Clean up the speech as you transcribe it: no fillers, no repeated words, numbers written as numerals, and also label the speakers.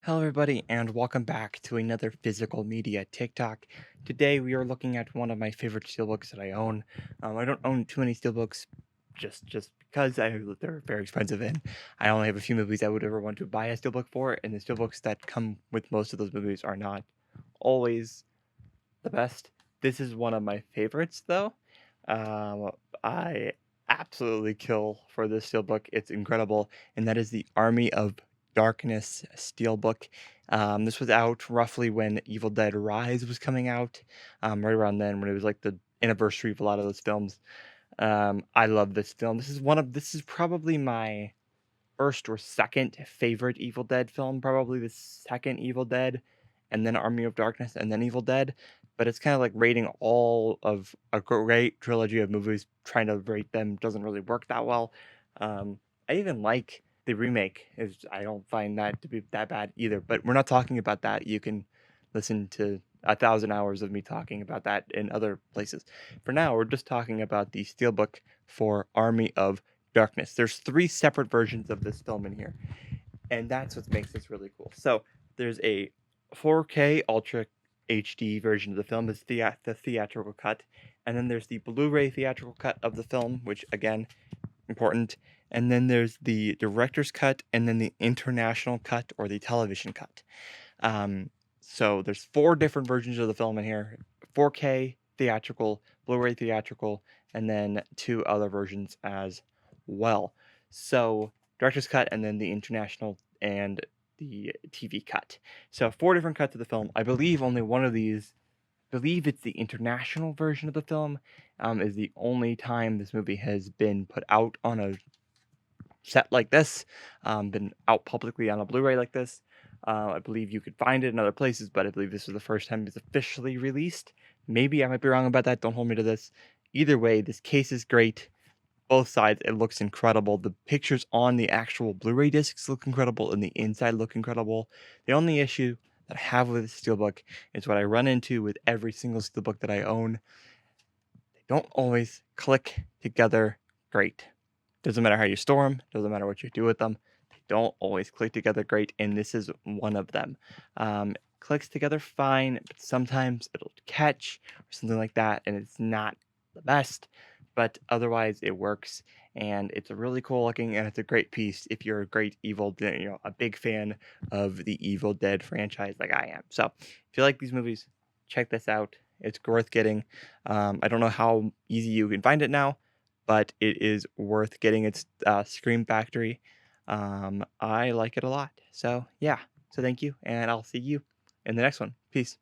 Speaker 1: Hello, everybody, and welcome back to another physical media TikTok. Today, we are looking at one of my favorite steelbooks that I own. I don't own too many steelbooks, just because they're very expensive, and I only have a few movies I would ever want to buy a steelbook for. And the steelbooks that come with most of those movies are not always the best. This is one of my favorites, though. Um, I absolutely kill for this steelbook. It's incredible, and that is the Army of Darkness steelbook. This was out roughly when Evil Dead Rise was coming out, right around then when it was like the anniversary of a lot of those films. I love this film. This is probably my first or second favorite Evil Dead film, probably the second Evil Dead, and then Army of Darkness, and then Evil Dead. But it's kind of like rating all of a great trilogy of movies, trying to rate them doesn't really work that well. Um, I even like the remake. I don't find that to be that bad either. But we're not talking about that. You can listen to 1,000 hours of me talking about that in other places. For now, we're just talking about the Steelbook for Army of Darkness. There's three separate versions of this film in here, and that's what makes this really cool. So there's a 4K Ultra HD version of the film, is the theatrical cut, and then there's the Blu-ray theatrical cut of the film, which again important, and then there's the director's cut, and then the international cut or the television cut. Um, so there's four different versions of the film in here: 4K theatrical, Blu-ray theatrical, and then two other versions as well. So director's cut, and then the international and the TV cut. So four different cuts of the film. I believe only one of these. I believe it's the international version of the film. Is the only time this movie has been put out on a set like this, been out publicly on a Blu-ray like this. I believe you could find it in other places, but I believe this was the first time it's officially released. Maybe I might be wrong about that. Don't hold me to this. Either way, this case is great. Both sides, it looks incredible. The pictures on the actual Blu-ray discs look incredible, and the inside look incredible. The only issue that I have with this steelbook is what I run into with every single steelbook that I own. They don't always click together great. Doesn't matter how you store them, doesn't matter what you do with them. They don't always click together great, and this is one of them. Clicks together fine, but sometimes it'll catch or something like that, and it's not the best. But otherwise, it works, and it's a really cool looking, and it's a great piece if you're a great a big fan of the Evil Dead franchise like I am. So, if you like these movies, check this out. It's worth getting. I don't know how easy you can find it now, but it is worth getting. Its Scream Factory. I like it a lot. So yeah. So thank you, and I'll see you in the next one. Peace.